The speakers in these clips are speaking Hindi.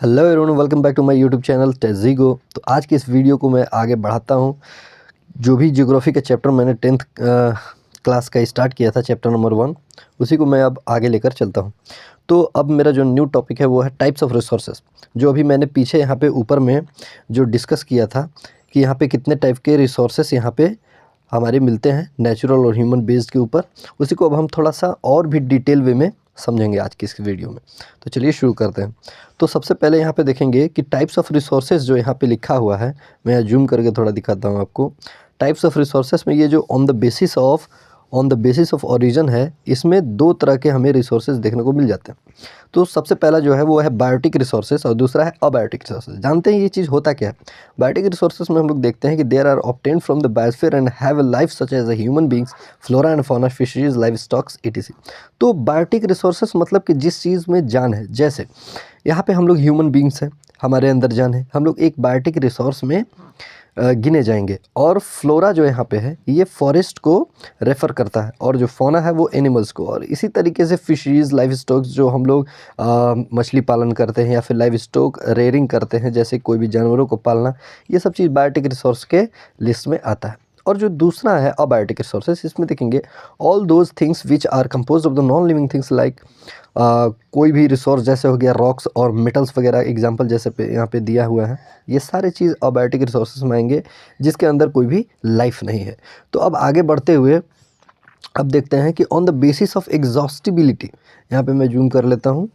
Hello everyone, welcome back to my YouTube channel टेजीगो। तो आज की इस वीडियो को मैं आगे बढ़ाता हूँ। जो भी ज्योग्राफी का चैप्टर मैंने 10th क्लास का स्टार्ट किया था, चैप्टर नंबर 1, उसी को मैं अब आगे लेकर चलता हूँ। तो अब मेरा जो न्यू टॉपिक है वो है टाइप्स ऑफ रिसोर्सेज। जो अभी मैंने पीछे यहाँ पे ऊपर में जो डिस्कस किया था कि यहाँ पे कितने टाइप के रिसोर्सेज यहाँ पे हमारे मिलते हैं नेचुरल और ह्यूमन बेस्ड के ऊपर, उसी को अब हम थोड़ा सा और भी डिटेल वे में समझेंगे आज की इस वीडियो में। तो चलिए शुरू करते हैं। तो सबसे पहले यहाँ पे देखेंगे कि टाइप्स ऑफ रिसोर्सेज जो यहाँ पे लिखा हुआ है, मैं जूम करके थोड़ा दिखाता हूँ आपको। टाइप्स ऑफ रिसोर्सेज में ये जो on the basis of origin है, इसमें दो तरह के हमें रिसोर्सेज देखने को मिल जाते हैं। तो सबसे पहला जो है वो है बायोटिक रिसोर्सेज और दूसरा है अबायोटिक रिसोर्सेज। जानते हैं ये चीज़ होता क्या है? बायोटिक रिसोर्सेज में हम लोग देखते हैं कि there are obtained from the biosphere and have a life such as a human beings, flora and fauna, fisheries, livestocks etc। तो बायोटिक रिसोर्सेज मतलब कि जिस चीज़ में जान है, जैसे यहाँ पे हम लोग ह्यूमन बींग्स हैं, हमारे अंदर जान है, हम लोग एक बायोटिक रिसोर्स में गिने जाएंगे। और फ्लोरा जो यहाँ पे है ये फॉरेस्ट को रेफ़र करता है और जो फौना है वो एनिमल्स को। और इसी तरीके से फिशरीज, लाइव स्टॉक्स, जो हम लोग मछली पालन करते हैं या फिर लाइव स्टॉक रेयरिंग करते हैं, जैसे कोई भी जानवरों को पालना, ये सब चीज़ बायोटिक रिसोर्स के लिस्ट में आता है। और जो दूसरा है अबायोटिक रिसोर्सेज, इसमें देखेंगे all those things which are compose of the non living things like कोई भी रिसोर्स जैसे हो गया रॉक्स और मेटल्स वगैरह, एग्जांपल जैसे यहाँ पे दिया हुआ है, ये सारे चीज़ अबायोटिक रिसोर्सेज में आएंगे जिसके अंदर कोई भी लाइफ नहीं है। तो अब आगे बढ़ते हुए अब देखते हैं कि on the basis of exhaustibility, यहाँ पे मैं जूम कर लेता हूँ।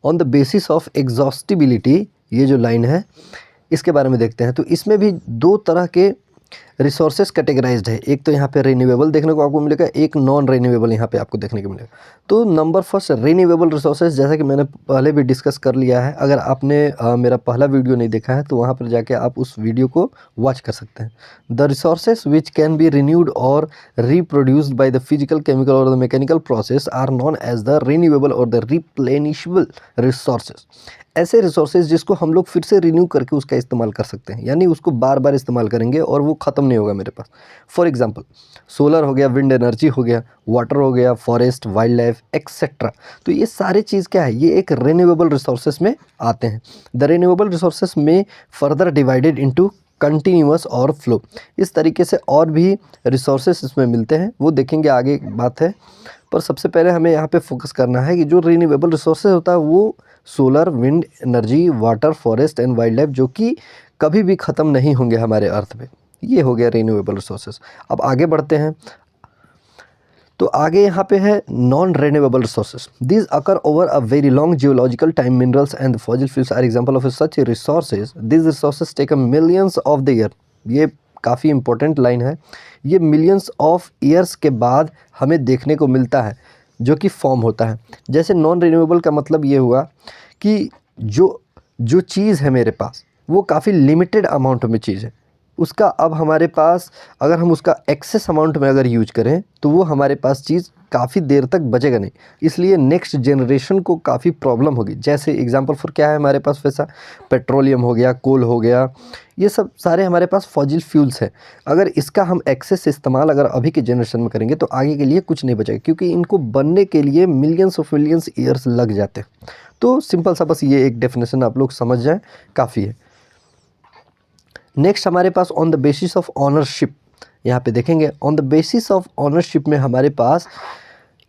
On the basis of exhaustibility, ये जो लाइन है इसके बारे में देखते हैं। तो इसमें भी दो तरह के रिसोर्सेज कैटेगराइज्ड है। एक तो यहाँ पे रिन्यूएबल देखने को आपको मिलेगा, एक नॉन रिन्यूएबल यहाँ पे आपको देखने को मिलेगा। तो नंबर फर्स्ट रिन्यूएबल रिसोर्सेज, जैसा कि मैंने पहले भी डिस्कस कर लिया है। अगर आपने मेरा पहला वीडियो नहीं देखा है तो वहाँ पर जाके आप उस वीडियो को वॉच कर सकते हैं। The resources which can be renewed और reproduced by the physical, chemical और the mechanical process are known as the renewable और द रिप्लेनिशबल रिसोर्सेज। ऐसे रिसोर्सेज जिसको हम लोग फिर से रिन्यू करके उसका इस्तेमाल कर सकते हैं, यानी उसको बार बार इस्तेमाल करेंगे और वो ख़त्म नहीं होगा मेरे पास। फॉर एग्जांपल सोलर हो गया, विंड एनर्जी हो गया, वाटर हो गया, फॉरेस्ट, वाइल्ड लाइफ एक्सेट्रा। तो ये सारे चीज़ क्या है, ये एक रिन्यूएबल रिसोर्सेज में आते हैं। द रिन्यूएबल रिसोर्सेज में फर्दर डिवाइडेड इंटू कंटिन्यूअस और फ्लो, इस तरीके से और भी रिसोर्सेज इसमें मिलते हैं, वो देखेंगे आगे बात है। पर सबसे पहले हमें यहाँ पे फोकस करना है कि जो रिन्यूएबल रिसोर्सेज होता है वो solar, wind energy, water, forest and wild life, जो कि कभी भी ख़त्म नहीं होंगे हमारे अर्थ पे। ये हो गया रिन्यूएबल रिसोर्सेज। अब आगे बढ़ते हैं। तो आगे यहाँ पे है non renewable resources. These occur over a very long geological time. Minerals and fossil fuels are example of such resources. These resources take a millions of the year. ये काफ़ी इंपॉर्टेंट लाइन है। ये मिलियंस ऑफ ईयर्स के बाद हमें देखने को मिलता है, जो कि फॉर्म होता है। जैसे नॉन रिन्यूएबल का मतलब ये हुआ कि जो चीज़ है मेरे पास वो काफ़ी लिमिटेड अमाउंट में चीज़ है, उसका अब हमारे पास अगर हम उसका एक्सेस अमाउंट में अगर यूज करें तो वो हमारे पास चीज़ काफ़ी देर तक बचेगा नहीं, इसलिए नेक्स्ट जनरेशन को काफ़ी प्रॉब्लम होगी। जैसे एग्जांपल फॉर क्या है हमारे पास, वैसा पेट्रोलियम हो गया, कोल हो गया, ये सब सारे हमारे पास फॉसिल फ्यूल्स हैं। अगर इसका हम एक्सेस इस्तेमाल अगर अभी के जनरेशन में करेंगे तो आगे के लिए कुछ नहीं बचेगा, क्योंकि इनको बनने के लिए मिलियंस ऑफ मिलियंस ईयर्स लग जाते हैं। तो सिंपल सा बस ये एक डेफिनेशन आप लोग समझ जाएं, काफ़ी है। नेक्स्ट हमारे pass on the basis of ownership, यहाँ पे देखेंगे on the basis of ownership में हमारे पास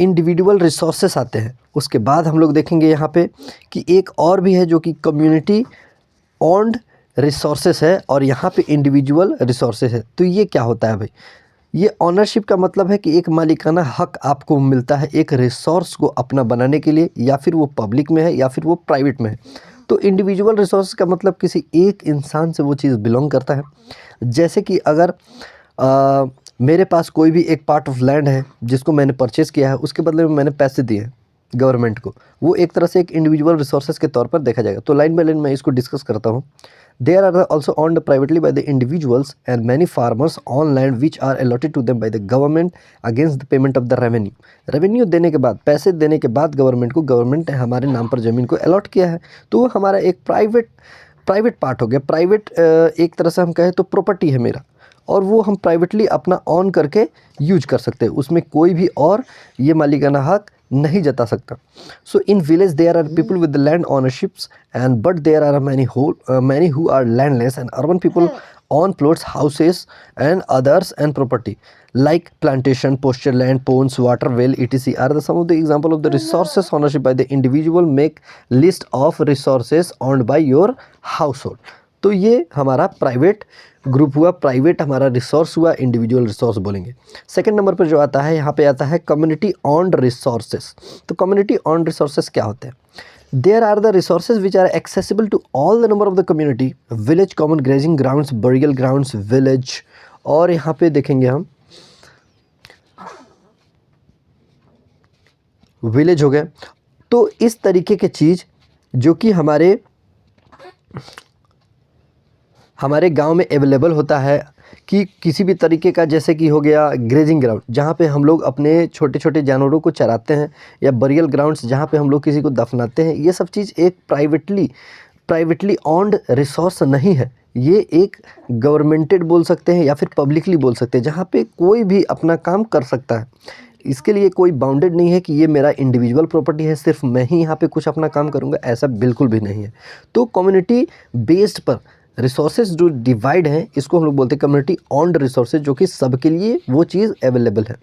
इंडिविजुअल रिसोर्सेस आते हैं। उसके बाद हम लोग देखेंगे यहाँ पे कि एक और भी है जो कि कम्युनिटी ओन्ड रिसोर्सेस है और यहाँ पे इंडिविजुअल रिसोर्सेस है। तो ये क्या होता है भाई, ये ऑनरशिप का मतलब है कि एक मालिकाना हक आपको मिलता है एक रिसोर्स को अपना बनाने के लिए, या फिर वो पब्लिक में है या फिर वो प्राइवेट में है। तो इंडिविजुअल रिसोर्स का मतलब किसी एक इंसान से वो चीज़ बिलोंग करता है। जैसे कि अगर मेरे पास कोई भी एक पार्ट ऑफ लैंड है जिसको मैंने परचेज़ किया है, उसके बदले में मैंने पैसे दिए हैं गवर्नमेंट को, वो एक तरह से एक इंडिविजुअल रिसोर्सेज के तौर पर देखा जाएगा। तो लाइन बाय लाइन मैं इसको डिस्कस करता हूँ। They are also owned privately by the individuals and many farmers on land which are allotted to them by the government against the payment of the revenue। Revenue देने के बाद, पैसे देने के बाद गवर्नमेंट को, गवर्नमेंट ने हमारे नाम पर ज़मीन को अलॉट किया है, तो वो हमारा एक प्राइवेट पार्ट हो गया। प्राइवेट एक तरह से हम कहें तो प्रॉपर्टी है मेरा, और वो हम प्राइवेटली अपना ऑन करके यूज कर सकते हैं, उसमें कोई भी और ये मालिकाना हक नहीं जता सकता। So in village there are people with land ownerships and but there are many who are landless and urban people on plots, houses and others and property like plantation, pasture land, ponds, water well, etc. are the some of the example of the resources ownership by the individual. Make list of resources owned by your household. तो ये हमारा प्राइवेट ग्रुप हुआ, प्राइवेट हमारा रिसोर्स हुआ, इंडिविजुअल रिसोर्स बोलेंगे। सेकंड नंबर पर जो आता है यहाँ पे आता है कम्युनिटी ऑन्ड रिसोर्सेस। तो कम्युनिटी ऑन्ड रिसोर्सेस क्या होते हैं? There are the resources which are accessible to all the number of the community, village common grazing grounds, burial grounds, village, और यहाँ पे देखेंगे हम विलेज हो गए। तो इस तरीके के चीज़ जो कि हमारे गांव में अवेलेबल होता है कि किसी भी तरीके का, जैसे कि हो गया ग्रेजिंग ग्राउंड जहाँ पे हम लोग अपने छोटे छोटे जानवरों को चराते हैं, या बरियल ग्राउंड्स जहाँ पे हम लोग किसी को दफनाते हैं। ये सब चीज़ एक प्राइवेटली ऑन्ड रिसोर्स नहीं है, ये एक गवर्नमेंटेड बोल सकते हैं या फिर पब्लिकली बोल सकते हैं, जहाँ पे कोई भी अपना काम कर सकता है। इसके लिए कोई बाउंडेड नहीं है कि ये मेरा इंडिविजुअल प्रॉपर्टी है, सिर्फ मैं ही यहाँ पे कुछ अपना काम करूँगा, ऐसा बिल्कुल भी नहीं है। तो कम्युनिटी बेस्ड पर रिसोर्सेज जो डिवाइड हैं, इसको हम लोग बोलते हैं कम्युनिटी ऑन्ड रिसोर्सेज, जो कि सबके लिए वो चीज़ अवेलेबल है।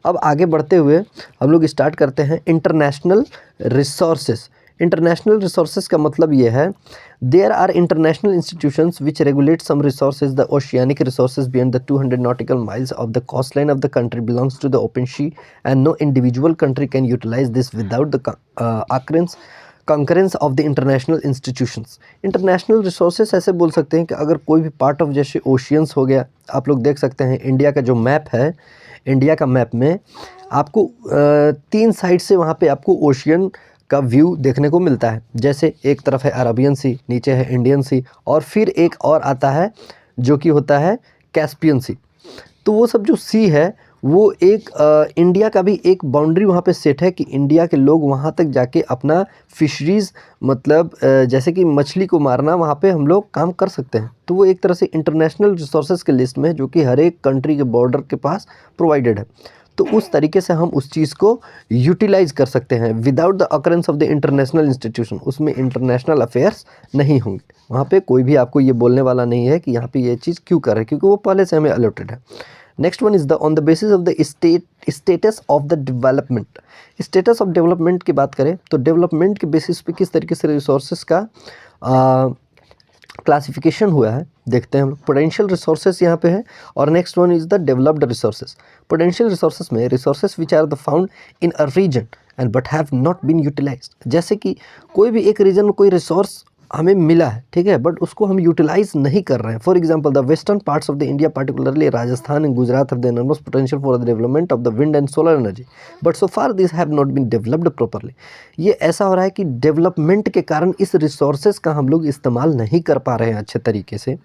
अब आगे बढ़ते हुए हम लोग स्टार्ट करते हैं इंटरनेशनल रिसोर्सेज। इंटरनेशनल रिसोर्सेज का मतलब ये है, there are international institutions which regulate some resources. The oceanic resources beyond the 200 nautical miles of the coast line of the country belongs to the open sea and no individual country can utilise this without the concurrence of the international institutions. International resources ऐसे बोल सकते हैं कि अगर कोई भी पार्ट ऑफ, जैसे ओशियंस हो गया, आप लोग देख सकते हैं इंडिया का जो मैप है, इंडिया का मैप में आपको 3 साइड से वहाँ पे आपको ओशियन का व्यू देखने को मिलता है। जैसे एक तरफ है अरबियन सी, नीचे है इंडियन सी, और फिर एक और आता है जो कि होता है कैस्पियन सी। तो वो सब जो सी है वो एक इंडिया का भी एक बाउंड्री वहाँ पे सेट है कि इंडिया के लोग वहाँ तक जाके अपना फिशरीज़, मतलब जैसे कि मछली को मारना, वहाँ पे हम लोग काम कर सकते हैं। तो वो एक तरह से इंटरनेशनल रिसोर्सेज के लिस्ट में है, जो कि हर एक कंट्री के बॉर्डर के पास प्रोवाइडेड है। तो उस तरीके से हम उस चीज़ को यूटिलाइज़ कर सकते हैं without the occurrence of the international institution. उसमें इंटरनेशनल अफेयर्स नहीं होंगे, वहाँ पे कोई भी आपको ये बोलने वाला नहीं है कि यहाँ पे ये चीज़ क्यों कर रहे हैं, क्योंकि वो पहले से हमें अलॉटेड है। Next one is the on the basis of the status of the development. Status of development की बात करें तो डेवलपमेंट के बेसिस पे किस तरीके से रिसोर्सेज का क्लासिफिकेशन हुआ है, देखते हैं हम लोग। पोटेंशियल रिसोर्सेज यहाँ पे है, और next one is the developed resources. Potential resources में resources which are the found in a region and but have not been utilised. जैसे कि कोई भी एक रीजन में कोई रिसोर्स हमें मिला है, ठीक है, बट उसको हम यूटिलाइज नहीं कर रहे हैं। For example the western parts of the India, particularly Rajasthan and Gujarat, have the enormous potential for the development of the wind and solar energy, but so far this have not been developed properly. ये ऐसा हो रहा है कि डेवलपमेंट के कारण इस रिसोर्सेज का हम लोग इस्तेमाल नहीं कर पा रहे हैं अच्छे तरीके से,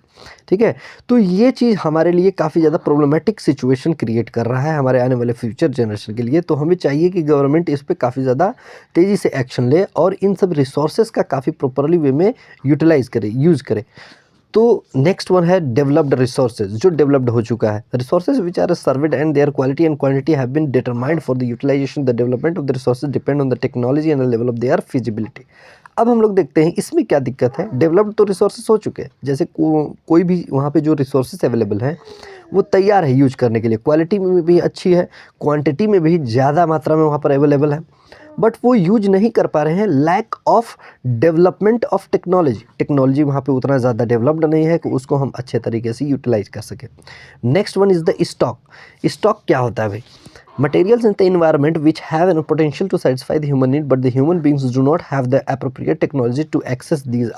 ठीक है। तो ये चीज़ हमारे लिए काफ़ी ज़्यादा प्रॉब्लमेटिक सिचुएशन क्रिएट कर रहा है हमारे आने वाले फ्यूचर जनरेशन के लिए। तो हमें चाहिए कि गवर्नमेंट इस पर काफ़ी ज़्यादा तेज़ी से एक्शन ले और इन सब रिसोर्सेज का काफ़ी प्रॉपरली वे में यूटिलाइज करे, यूज़ करे। तो नेक्स्ट वन है डेवलप्ड रिसोर्सेज, जो डेवलप्ड हो चुका है। Resources which are surveyed and their quality and quantity have been determined for the utilisation. The development of the resources depend on the technology and the level of their feasibility. अब हम लोग देखते हैं इसमें क्या दिक्कत है। डेवलप्ड तो रिसोर्सेज हो चुके हैं, जैसे कोई भी वहाँ पे जो रिसोर्सेज अवेलेबल हैं वो तैयार है यूज करने के लिए, क्वालिटी में भी अच्छी है, क्वांटिटी में भी ज़्यादा मात्रा में वहाँ पर अवेलेबल है, बट वो यूज नहीं कर पा रहे हैं। Lack of development of technology वहाँ पे उतना ज़्यादा डेवलप्ड नहीं है कि उसको हम अच्छे तरीके से यूटिलाइज कर सकें। Next one is the stock. Stock क्या होता है भाई? Materials in the environment which have a potential to satisfy the human need, but the human beings do not have the appropriate technology to access these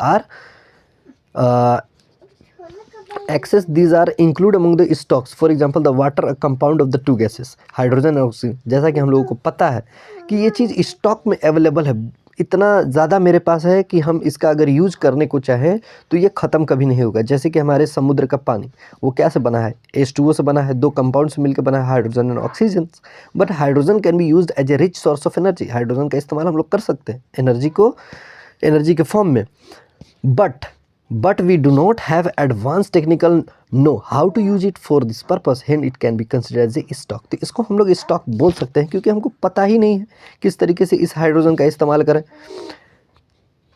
are include among the stocks. For example, the water, a compound of the two gases, hydrogen and oxygen. जैसा कि हम लोगों को पता है कि ये चीज़ स्टॉक में अवेलेबल है, इतना ज़्यादा मेरे पास है कि हम इसका अगर यूज करने को चाहें तो ये ख़त्म कभी नहीं होगा। जैसे कि हमारे समुद्र का पानी, वो क्या से बना है? H2O से बना है, 2 कंपाउंड से मिलकर बना है, hydrogen and oxygen. But hydrogen can be used as a rich source of energy. Hydrogen का इस्तेमाल हम लोग कर सकते हैं एनर्जी के फॉर्म में। But but we do not have advanced technical know how to use it for this purpose, hence it can be considered as a stock। तो इसको हम लोग स्टॉक बोल सकते हैं क्योंकि हमको पता ही नहीं है किस तरीके से इस हाइड्रोजन का इस्तेमाल करें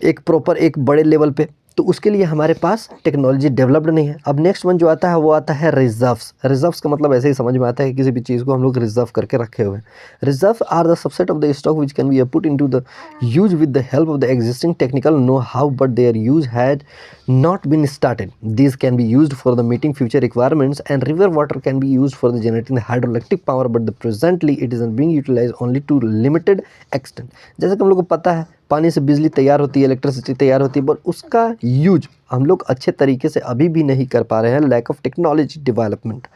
एक प्रॉपर एक बड़े लेवल पे, तो उसके लिए हमारे पास टेक्नोलॉजी डेवलप्ड नहीं है। अब नेक्स्ट वन जो आता है वो आता है रिजर्व्स। रिजर्व्स का मतलब ऐसे ही समझ में आता है कि किसी भी चीज़ को हम लोग रिजर्व करके रखे हुए हैं। Reserve are the subset of the stock which can be put into the use with the help of the existing technical know how but their use had not been started. These can be used for the meeting future requirements, and river water can be used for the generating the hydroelectric power, but presently it is being utilized only to limited extent। जैसे कि हम लोग को पता है पानी से बिजली तैयार होती है, इलेक्ट्रिसिटी तैयार होती है, पर उसका यूज हम लोग अच्छे तरीके से अभी भी नहीं कर पा रहे हैं, lack of technology development.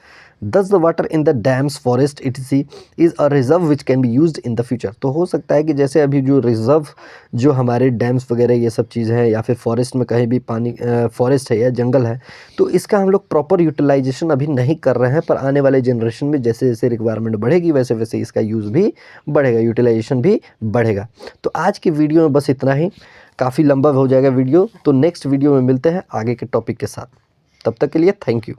Thus the water in the dams, forest etc is a reserve which can be used in the future। तो हो सकता है कि जैसे अभी जो रिजर्व जो हमारे डैम्स वगैरह ये सब चीज़ें हैं या फिर फॉरेस्ट में कहीं भी पानी फॉरेस्ट है या जंगल है, तो इसका हम लोग प्रॉपर यूटिलाइजेशन अभी नहीं कर रहे हैं, पर आने वाले जनरेशन में जैसे जैसे रिक्वायरमेंट बढ़ेगी वैसे वैसे इसका यूज़ भी बढ़ेगा, यूटिलाइजेशन भी बढ़ेगा। तो आज की वीडियो में बस इतना ही, काफ़ी लंबा हो जाएगा वीडियो, तो नेक्स्ट वीडियो में मिलते हैं आगे के टॉपिक के साथ। तब तक के लिए थैंक यू।